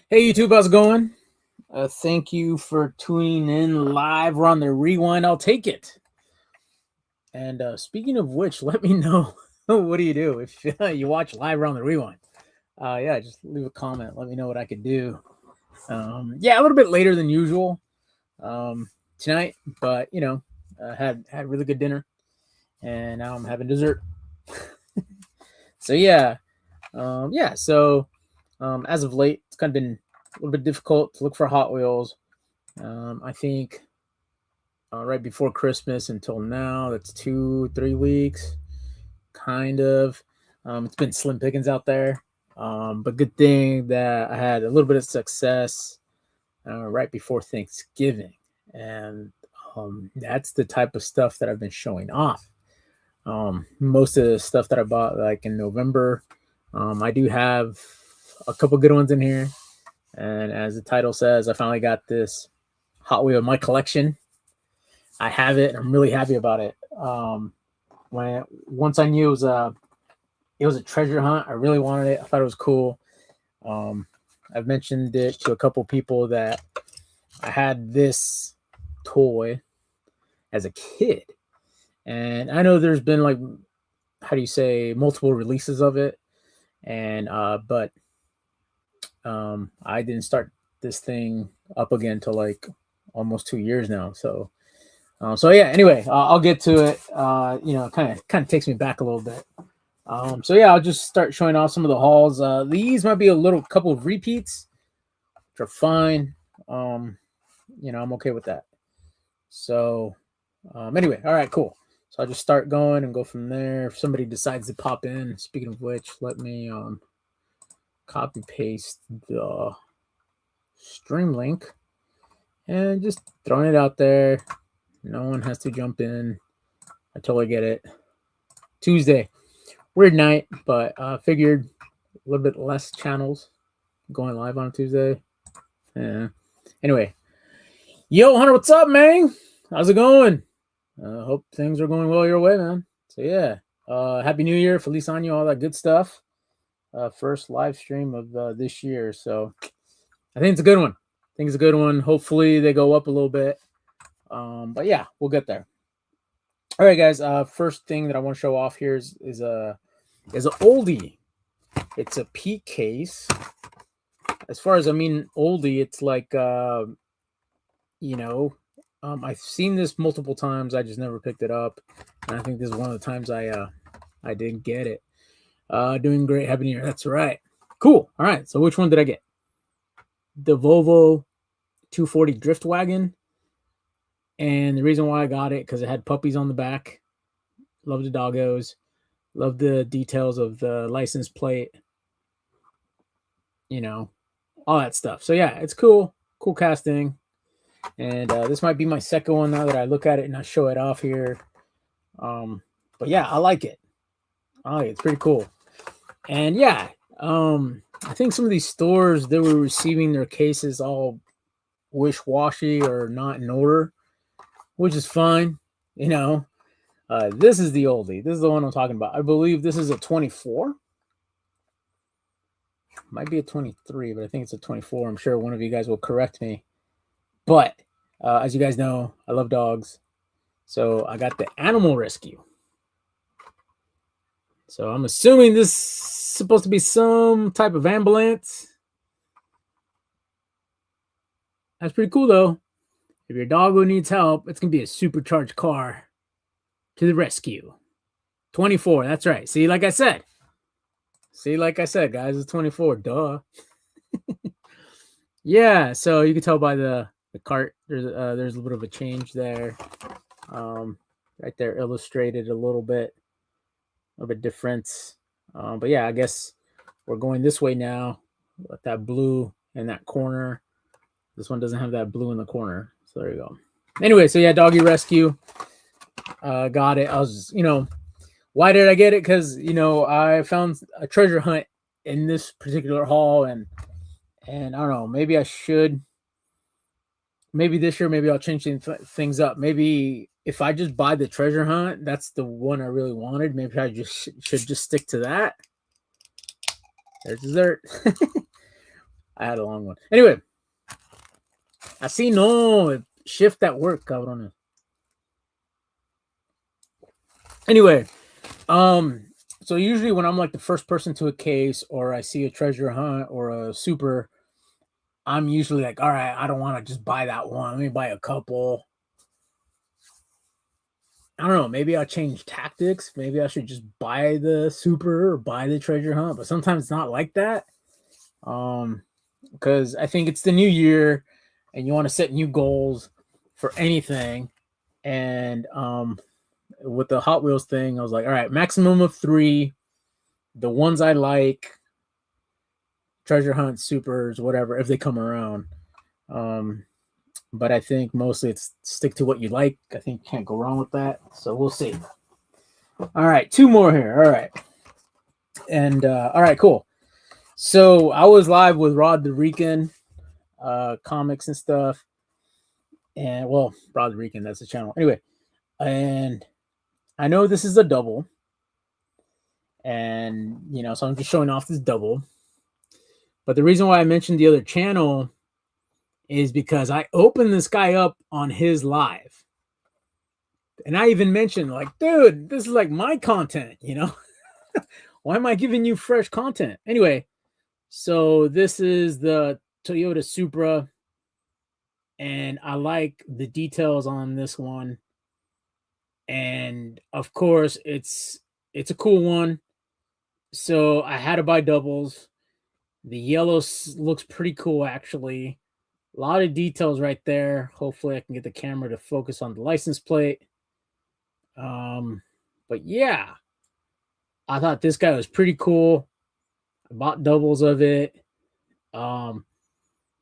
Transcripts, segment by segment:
Hey YouTube, how's it going? Thank you for tuning in live. We're on the rewind. I'll take it. And speaking of which, let me know what do you do if you watch live around the rewind. Yeah, just leave a comment. Let me know what I could do. Yeah, a little bit later than usual tonight, but had really good dinner, and now I'm having dessert. So yeah. So as of late, it's kind of been a little bit difficult to look for Hot Wheels. I think right before Christmas until now. That's 2, 3 weeks, kind of. It's been slim pickings out there, but good thing that I had a little bit of success right before Thanksgiving, and that's the type of stuff that I've been showing off. Most of the stuff that I bought like in November, I do have a couple good ones in here, and as the title says, I finally got this Hot Wheel in my collection. I have it. I'm really happy about it. When once I knew it was a treasure hunt, I really wanted it. I thought it was cool. Um, I've mentioned it to a couple people that I had this toy as a kid, and I know there's been like, how do you say, multiple releases of it, and but I didn't start this thing up again until like almost 2 years now. So yeah. Anyway, I'll get to it. Kind of takes me back a little bit. So yeah, I'll just start showing off some of the hauls. These might be a little couple of repeats, which are fine. Um, I'm okay with that. So anyway, all right, cool. So I'll just start going and go from there. If somebody decides to pop in, speaking of which, let me copy paste the stream link and just throwing it out there. No one has to jump in. I totally get it. Tuesday, weird night, but figured a little bit less channels going live on Tuesday. Yeah. Anyway, yo, Hunter, what's up, man? How's it going? Hope things are going well your way, man. So yeah, Happy New Year, Feliz Año, all that good stuff. First live stream of this year, so I think it's a good one. I think it's a good one. Hopefully they go up a little bit. But yeah, we'll get there. All right, guys. First thing that I want to show off here is a oldie. It's a peak case. As far as oldie, it's like I've seen this multiple times. I just never picked it up, and I think this is one of the times I didn't get it. Doing great, Happy New Year. That's right. Cool. All right. So which one did I get? The Volvo 240 Drift Wagon, and the reason why I got it because it had puppies on the back. Love the doggos. Love the details of the license plate. All that stuff. So yeah, it's cool. Cool casting. And this might be my second one now that I look at it and I show it off here. But yeah, I like it. It's pretty cool. And yeah, I think some of these stores, they were receiving their cases all wish-washy or not in order, which is fine. This is the oldie. This is the one I'm talking about. I believe this is a 24. Might be a 23, but I think it's a 24. I'm sure one of you guys will correct me. But as you guys know, I love dogs. So I got the Animal Rescue. So I'm assuming this is supposed to be some type of ambulance. That's pretty cool, though. If your doggo needs help, it's going to be a supercharged car to the rescue. 24, that's right. See, like I said, guys, it's 24. Duh. Yeah, so you can tell by the cart, there's a little bit of a change there. Right there, illustrated a little bit different. But yeah, I guess we're going this way now with that blue in that corner. This one doesn't have that blue in the corner. So there you go. Anyway, so yeah, doggy rescue. Got it. I was, why did I get it? Because, I found a treasure hunt in this particular haul, and I don't know, maybe I should. Maybe this year, maybe I'll change things up. Maybe if I just buy the treasure hunt, that's the one I really wanted. Maybe I just should just stick to that. There's dessert. I had a long one. Anyway, así no, shift at work, cabrón. Anyway, so usually when I'm like the first person to a case or I see a treasure hunt or a super, I'm usually like, all right, I don't want to just buy that one. Let me buy a couple. I don't know. Maybe I'll change tactics. Maybe I should just buy the super or buy the treasure hunt. But sometimes it's not like that. Because I think it's the new year and you want to set new goals for anything. And with the Hot Wheels thing, I was like, all right, maximum of 3. The ones I like, treasure hunt, supers, whatever, if they come around. But I think mostly it's stick to what you like. I think you can't go wrong with that. So we'll see. All right, 2 more here. All right. And all right, cool. So I was live with Rod the Rican, comics and stuff. And well, Rod the Rican, that's the channel. Anyway, and I know this is a double. And so I'm just showing off this double. But the reason why I mentioned the other channel is because I opened this guy up on his live. And I even mentioned, like, dude, this is like my content, Why am I giving you fresh content? Anyway, so this is the Toyota Supra. And I like the details on this one. And of course, it's a cool one. So I had to buy doubles. The yellow looks pretty cool, actually. A lot of details right there. Hopefully I can get the camera to focus on the license plate. But yeah, I thought this guy was pretty cool. I bought doubles of it.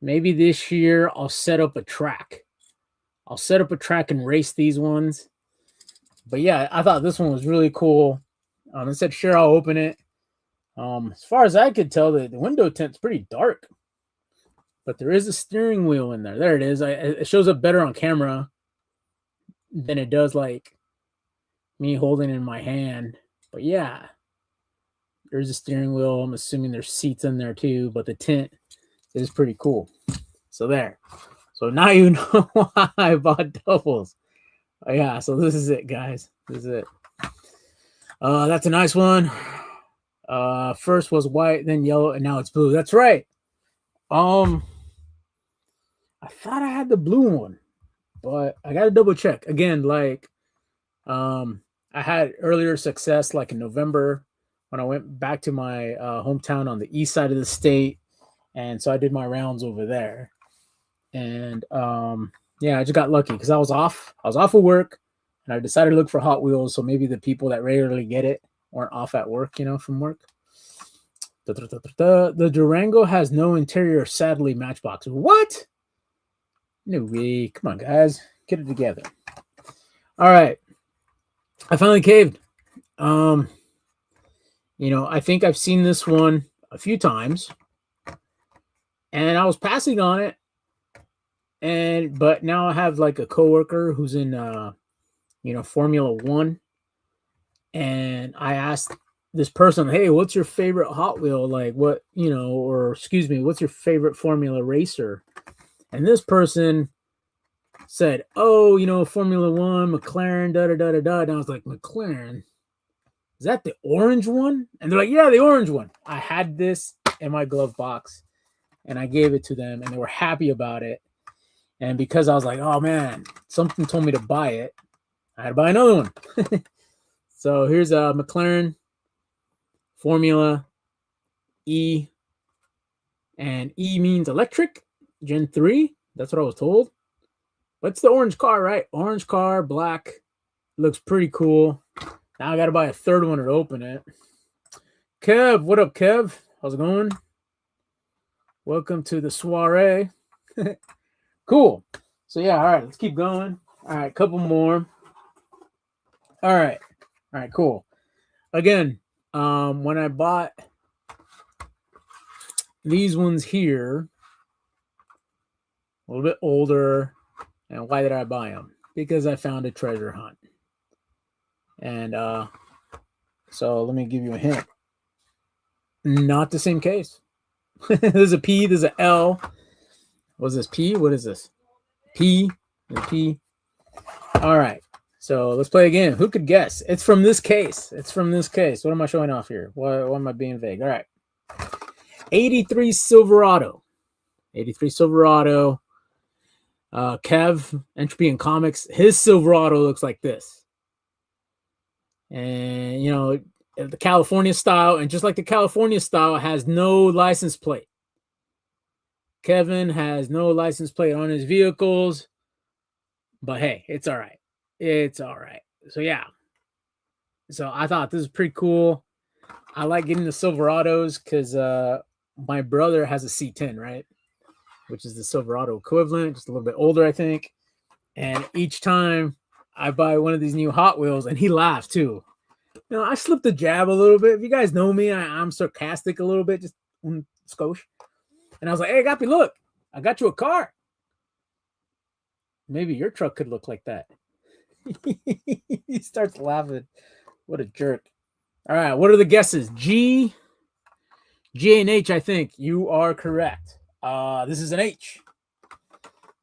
Maybe this year I'll set up a track. I'll set up a track and race these ones. But yeah, I thought this one was really cool. I said, sure, I'll open it. As far as I could tell, the window tint's pretty dark. But there is a steering wheel in there. There it is. It shows up better on camera than it does like me holding it in my hand. But yeah, there's a steering wheel. I'm assuming there's seats in there too, but the tint is pretty cool. So there. So now you know why I bought doubles. Yeah, so this is it, guys. This is it. That's a nice one. First was white, then yellow, and now it's blue. That's right. I thought I had the blue one, but I gotta double check again. Like, I had earlier success, like in November, when I went back to my hometown on the east side of the state, and so I did my rounds over there. And yeah, I just got lucky because I was off. I was off of work, and I decided to look for Hot Wheels. So maybe the people that regularly get it weren't off at work, from work. The Durango has no interior, sadly. Matchbox. What? No way. Come on, guys. Get it together. All right. I finally caved. I think I've seen this one a few times. And I was passing on it. But now I have like a coworker who's in Formula One. And I asked this person, hey, what's your favorite Hot Wheel? Like what, or excuse me, what's your favorite Formula racer? And this person said, oh, Formula One, McLaren, da-da-da-da-da. And I was like, McLaren? Is that the orange one? And they're like, yeah, the orange one. I had this in my glove box, and I gave it to them, and they were happy about it. And because I was like, oh, man, something told me to buy it, I had to buy another one. So here's a McLaren Formula E. And E means electric, Gen 3. That's what I was told. But it's the orange car, right? Orange car, black. Looks pretty cool. Now I got to buy a third one to open it. Kev, what up, Kev? How's it going? Welcome to the soiree. Cool. So, yeah, all right, let's keep going. All right, couple more. All right, cool. Again, when I bought these ones here, a little bit older, and why did I buy them? Because I found a treasure hunt. And so let me give you a hint. Not the same case. There's a P. There's a L. What's this? P? What is this? P. P. All right. So let's play again. Who could guess? It's from this case. It's from this case. What am I showing off here? Why am I being vague? All right. 83 Silverado. 83 Silverado. Kev, Entropy and Comics. His Silverado looks like this. And, you know, the California style. And just like the California style, has no license plate. Kevin has no license plate on his vehicles. But hey, it's all right. It's all right. So, yeah. So I thought this was pretty cool. I like getting the Silverados because my brother has a C10, right? Which is the Silverado equivalent, just a little bit older, I think. And each time I buy one of these new Hot Wheels, and he laughs too. You know, I slipped the jab a little bit. If you guys know me, I'm sarcastic a little bit, just skosh. And I was like, hey, Gappy, look, I got you a car. Maybe your truck could look like that. He starts laughing. What a jerk. All right, what are the guesses? G and H, I think. You are correct. This is an H.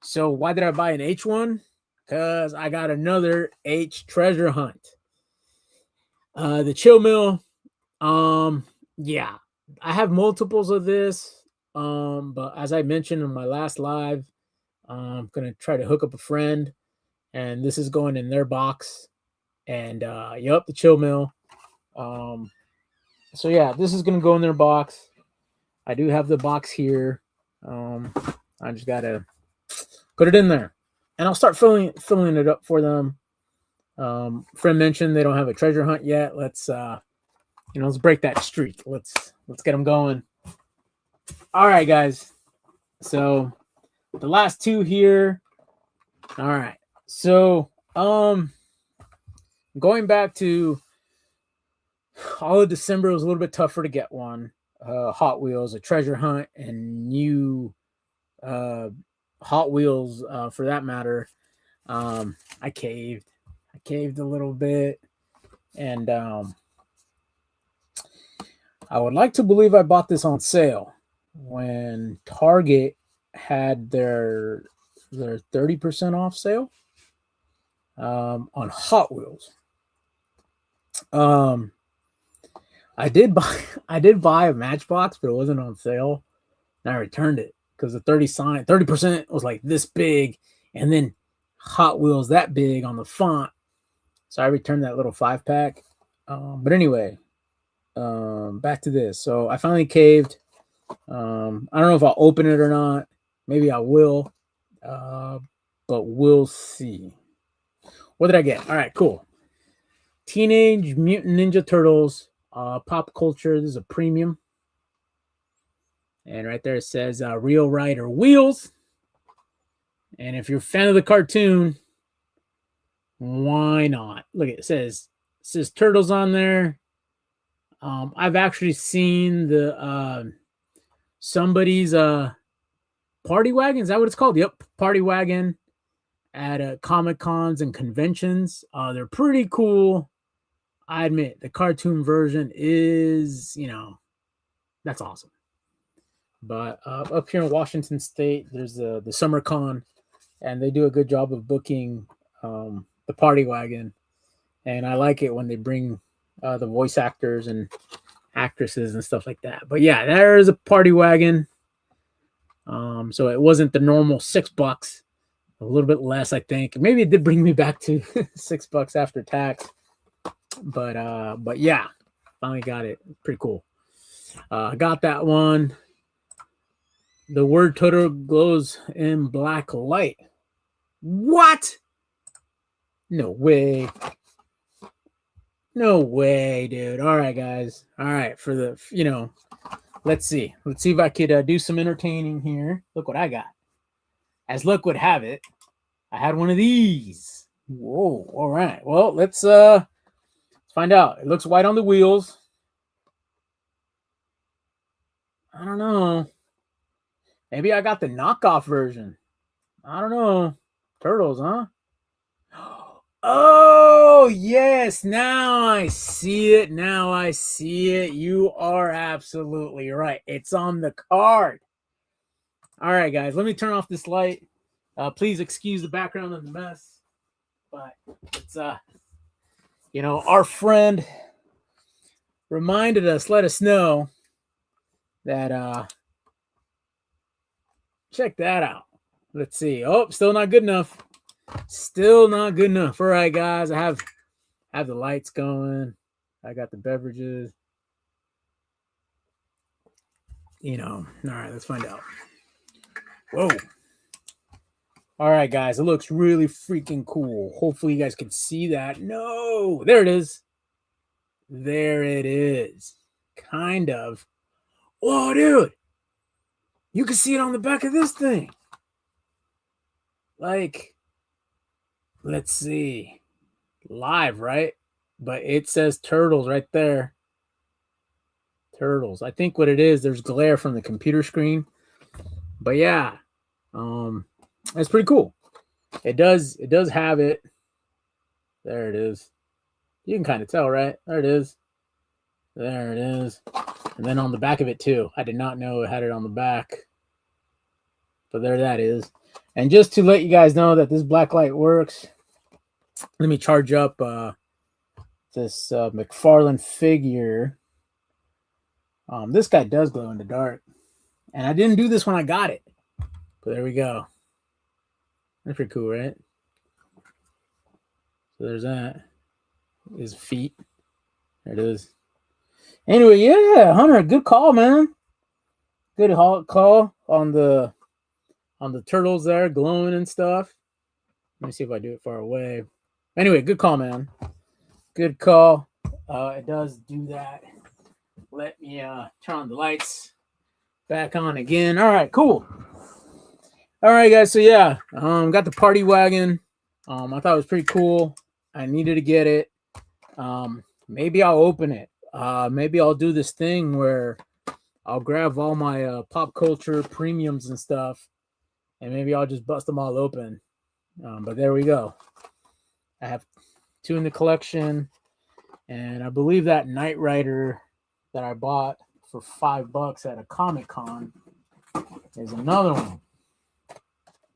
So why did I buy an H one? Because I got another H treasure hunt. The Chill Mill. Yeah. I have multiples of this. But as I mentioned in my last live, I'm gonna try to hook up a friend, and this is going in their box. And yep, the Chill Mill. So yeah, this is gonna go in their box. I do have the box here. I just gotta put it in there, and I'll start filling it up for them. Friend mentioned they don't have a treasure hunt yet. Let's let's break that streak. Let's get them going. All right, guys. So the last two here. All right. So going back to all of December, it was a little bit tougher to get one. Hot Wheels, a treasure hunt, and new Hot Wheels for that matter. I caved a little bit, and I would like to believe I bought this on sale when Target had their 30% off sale on Hot Wheels. I did buy a Matchbox, but it wasn't on sale, and I returned it because the 30% was like this big, and then Hot Wheels that big on the font. So I returned that little 5-pack. But anyway, back to this. So I finally caved. I don't know if I'll open it or not. Maybe I will. But we'll see. What did I get? All right, cool. Teenage Mutant Ninja Turtles, pop culture. This is a premium. And right there it says Real Rider Wheels. And if you're a fan of the cartoon, why not? Look, it says Turtles on there. I've actually seen the somebody's party wagon. Is that what it's called? Yep, party wagon at Comic Cons and conventions. They're pretty cool. I admit the cartoon version is, that's awesome. But up here in Washington State, there's the Summer Con, and they do a good job of booking the party wagon. And I like it when they bring the voice actors and actresses and stuff like that. But yeah, there's a party wagon. So it wasn't the normal $6, a little bit less, I think. Maybe it did bring me back to $6 after tax. But yeah, finally got it. Pretty cool. I got that one. The word Totoro glows in black light. What? No way. No way, dude. All right, guys. All right, for the, let's see. Let's see if I could do some entertaining here. Look what I got. As luck would have it, I had one of these. Whoa. All right. Well, let's find out. It looks white on the wheels. I don't know. Maybe I got the knockoff version. I don't know. Turtles, huh? Oh, yes. Now I see it. Now I see it. You are absolutely right. It's on the card. All right, guys, let me turn off this light. Please excuse the background and the mess. But it's, our friend reminded us, let us know that, check that out. Let's see. Oh, still not good enough. Still not good enough. All right, guys, I have the lights going. I got the beverages. All right, let's find out. Whoa. All right, guys, it looks really freaking cool. Hopefully you guys can see that. No, there it is. There it is. Kind of. Whoa, dude. You can see it on the back of this thing. Like, let's see. Live, right? But it says turtles right there. Turtles. I think what it is, there's glare from the computer screen. But yeah, that's pretty cool. It does have it. There it is. You can kind of tell, right? There it is. There it is. And then on the back of it too. I did not know it had it on the back. But there that is. And just to let you guys know that this black light works, let me charge up this McFarlane figure. This guy does glow in the dark. And I didn't do this when I got it. But there we go. That's pretty cool, right? So there's that. His feet. There it is. Anyway, yeah, Hunter, good call, man. Good call on the turtles there, glowing and stuff. Let me see if I do it far away. Anyway, good call, man. Good call. It does do that. Let me turn on the lights back on again. All right, cool. All right, guys. So yeah, got the party wagon. I thought it was pretty cool. I needed to get it. Maybe I'll open it. Maybe I'll do this thing where I'll grab all my pop culture premiums and stuff, and maybe I'll just bust them all open. But there we go. I have 2 in the collection, and I believe that Knight Rider that I bought for $5 at a Comic-Con is another one.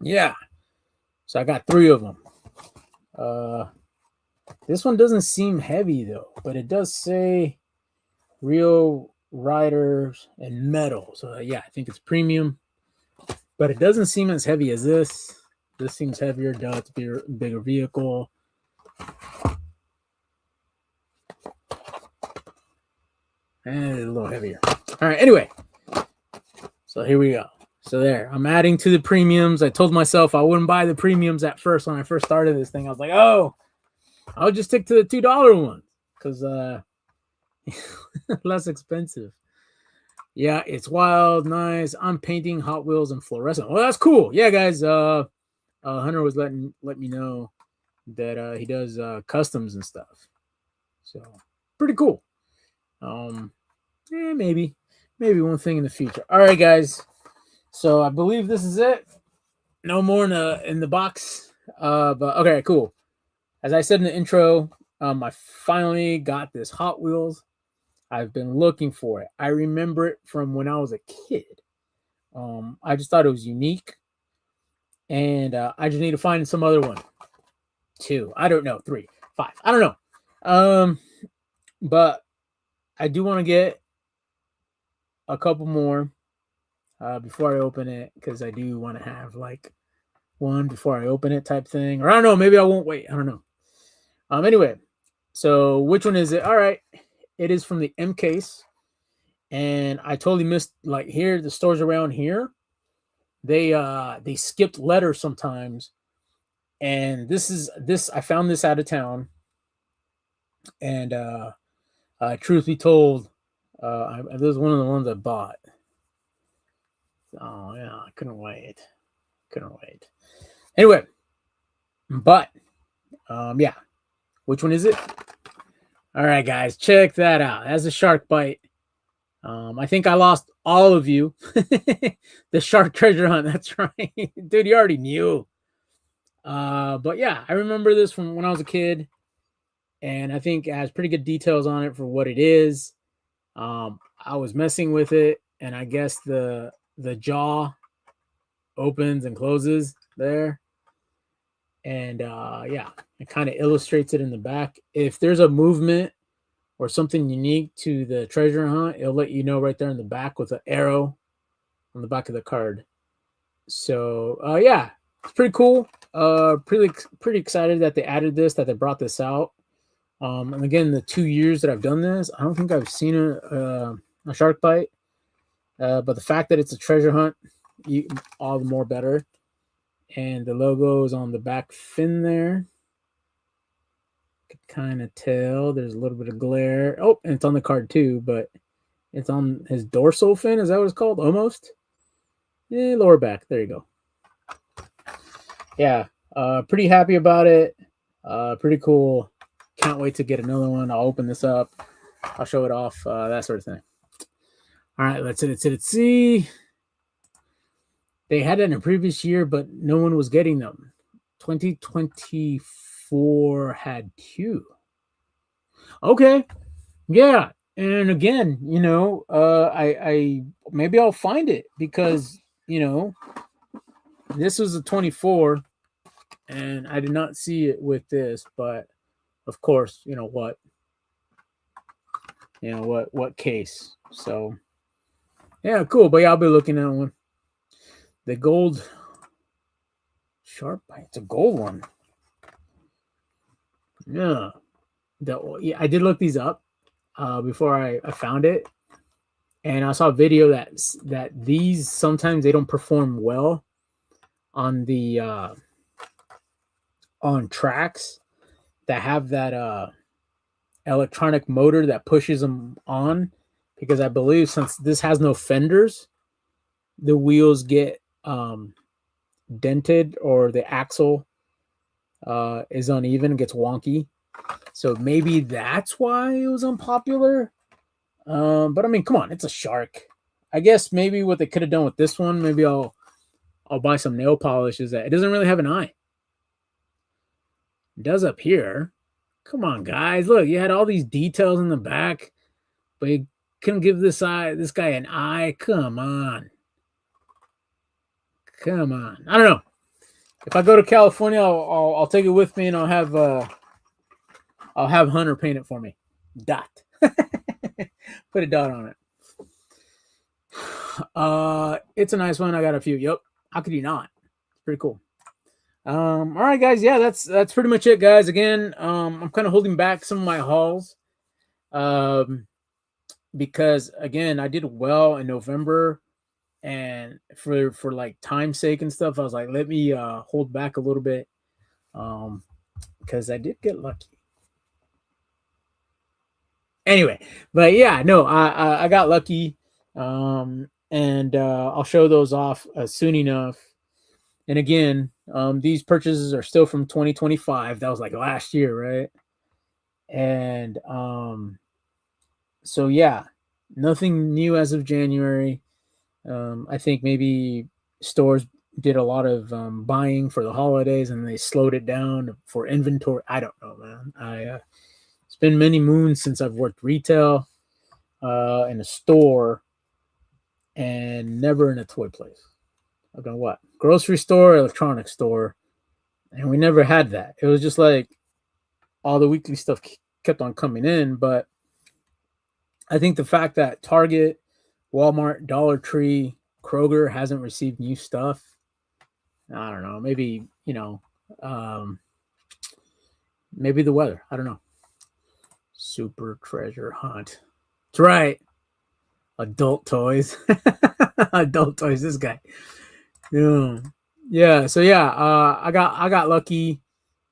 Yeah. So I got 3 of them. This one doesn't seem heavy though, but it does say real riders and metal. So yeah, I think it's premium, but it doesn't seem as heavy as this. This seems heavier. Duh, it's a bigger vehicle. And a little heavier. All right, anyway. So here we go. So there, I'm adding to the premiums. I told myself I wouldn't buy the premiums at first when I first started this thing. I was like, oh, I'll just stick to the $2 ones because less expensive. Yeah, it's wild, nice. I'm painting Hot Wheels and fluorescent. Well, that's cool. Yeah, guys. Hunter was let me know that he does customs and stuff. So pretty cool. Maybe one thing in the future. All right, guys. So I believe this is it. No more in the box. But okay, cool. As I said in the intro, I finally got this Hot Wheels. I've been looking for it. I remember it from when I was a kid. I just thought it was unique. And I just need to find some other one. 2. I don't know. 3, 5. I don't know. But I do want to get a couple more before I open it, because I do want to have like one before I open it type thing. Or I don't know. Maybe I won't wait. I don't know. Anyway, so which one is it? All right. It is from the M case. And I totally missed, like, here, the stores around here, they skipped letters sometimes. And I found this out of town. And truth be told, this was one of the ones I bought. Oh yeah, I couldn't wait. Anyway, but yeah, which one is it? All right, guys, check that out. That's a shark bite. I think I lost all of you. The shark treasure hunt. That's right, dude. You already knew. But yeah, I remember this from when I was a kid, and I think it has pretty good details on it for what it is. I was messing with it, and I guess the jaw opens and closes there, and yeah, it kind of illustrates it in the back. If there's a movement or something unique to the treasure hunt, it'll let you know right there in the back with an arrow on the back of the card. So yeah, it's pretty cool. Pretty excited that they added this, that they brought this out. And again, the 2 years that I've done this, I don't think I've seen a shark bite. But the fact that it's a treasure hunt, all the more better. And the logo is on the back fin there. Could kind of tell there's a little bit of glare. Oh, and it's on the card too, but it's on his dorsal fin. Is that what it's called? Almost. Yeah, lower back. There you go. Yeah, pretty happy about it. Pretty cool. Can't wait to get another one. I'll open this up. I'll show it off. That sort of thing. All right, let's see. They had it in a previous year, but no one was getting them. 2024 had two. Okay, yeah, and again, I maybe I'll find it because this was a 24, and I did not see it with this, but of course, what case. So yeah, cool. But yeah, I'll be looking at one. The gold sharp bite. It's a gold one. Yeah. Yeah, I did look these up before I found it, and I saw a video that these sometimes they don't perform well on the on tracks that have that electronic motor that pushes them on, because I believe since this has no fenders, the wheels get dented, or the axle is uneven, gets wonky. So maybe that's why it was unpopular. But I mean, come on, it's a shark. I guess maybe what they could have done with this one, maybe I'll buy some nail polish, is that it doesn't really have an eye. It does up here. Come on, guys. Look, you had all these details in the back, but you couldn't give this guy an eye. Come on. Come on. I don't know. If I go to California, I'll take it with me, and I'll have Hunter paint it for me. Dot. Put a dot on it. It's a nice one. I got a few. Yep. How could you not? It's pretty cool. All right, guys. Yeah, that's pretty much it, guys. Again, I'm kind of holding back some of my hauls, because again, I did well in November, and for like time's sake and stuff, I was like, let me hold back a little bit, because I did get lucky. Anyway, but yeah, no, I got lucky, and I'll show those off soon enough. And again, these purchases are still from 2025. That was like last year, right? And so yeah, nothing new as of January. I think maybe stores did a lot of buying for the holidays, and they slowed it down for inventory. I don't know, man. It's been many moons since I've worked retail in a store, and never in a toy place. I've done what? Grocery store, electronics store, and we never had that. It was just like all the weekly stuff kept on coming in, but I think the fact that Target, Walmart, Dollar Tree, Kroger hasn't received new stuff, I don't know. Maybe, maybe the weather. I don't know. Super treasure hunt. That's right. Adult toys. Adult toys. This guy. Yeah. Yeah. So yeah, I got lucky,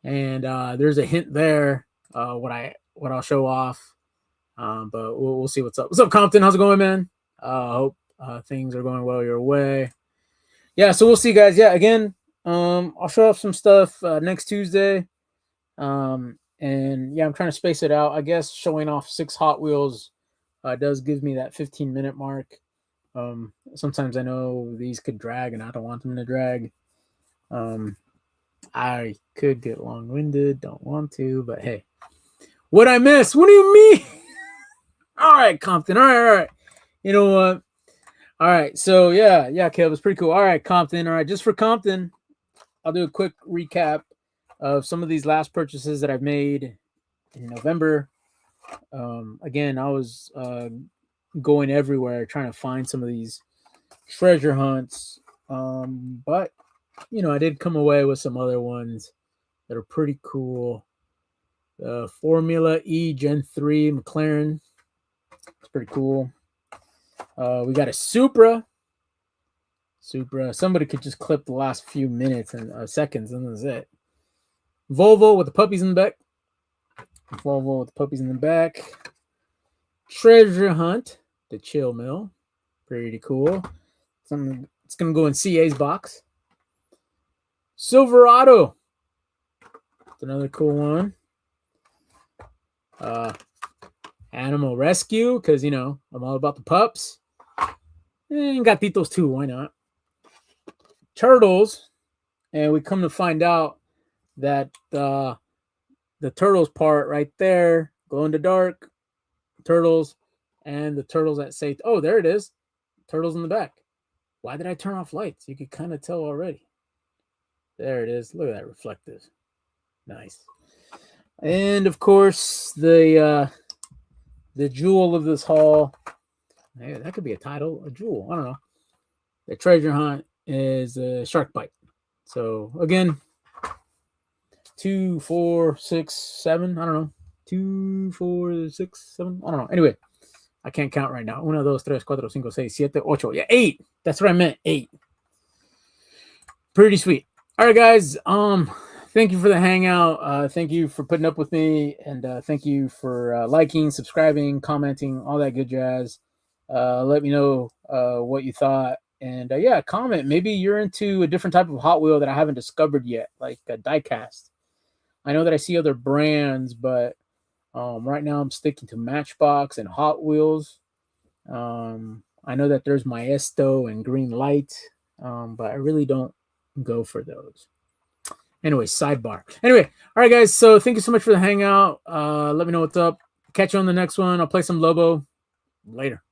and there's a hint there. What I'll show off. But we'll see what's up. What's up, Compton? How's it going, man? Hope things are going well your way. Yeah. So we'll see, guys. Yeah. Again, I'll show off some stuff next Tuesday. And yeah, I'm trying to space it out. I guess showing off 6 Hot Wheels does give me that 15-minute mark. Sometimes I know these could drag, and I don't want them to drag. I could get long-winded, don't want to, but hey. What I miss? What do you mean? All right, Compton. All right. You know what? All right. So yeah, Kev, it's pretty cool. All right, Compton. All right, just for Compton, I'll do a quick recap of some of these last purchases that I've made in November. Again, I was going everywhere trying to find some of these treasure hunts, but I did come away with some other ones that are pretty cool. Formula E Gen 3 McLaren. It's pretty cool. We got a Supra. Somebody could just clip the last few minutes and seconds, and that's it. Volvo with the puppies in the back. Treasure Hunt, the Chill Mill. Pretty cool. It's going to go in CA's box. Silverado. It's another cool one. Animal Rescue, because, I'm all about the pups. And Gatitos too, why not? Turtles. And we come to find out that the turtles part right there, glow in the dark, turtles, and the turtles that say, oh, there it is. Turtles in the back. Why did I turn off lights? You could kind of tell already. There it is. Look at that reflective. Nice. And of course, the jewel of this haul. Hey, that could be a title, a jewel. I don't know. The treasure hunt is a shark bite. So again, 2, 4, 6, 7. I don't know. 2, 4, 6, 7. I don't know. Anyway, I can't count right now. 1, 2, 3, 4, 5, 6, 7, 8. Yeah, 8. That's what I meant. 8. Pretty sweet. All right, guys. Thank you for the hangout. Thank you for putting up with me, and thank you for liking, subscribing, commenting, all that good jazz. Let me know what you thought, and yeah, comment. Maybe you're into a different type of Hot Wheel that I haven't discovered yet, like a diecast. I know that I see other brands, but right now I'm sticking to Matchbox and Hot Wheels. I know that there's Maestro and Green Light, but I really don't go for those. Anyway, sidebar. Anyway, all right, guys. So thank you so much for the hangout. Let me know what's up. Catch you on the next one. I'll play some Lobo later.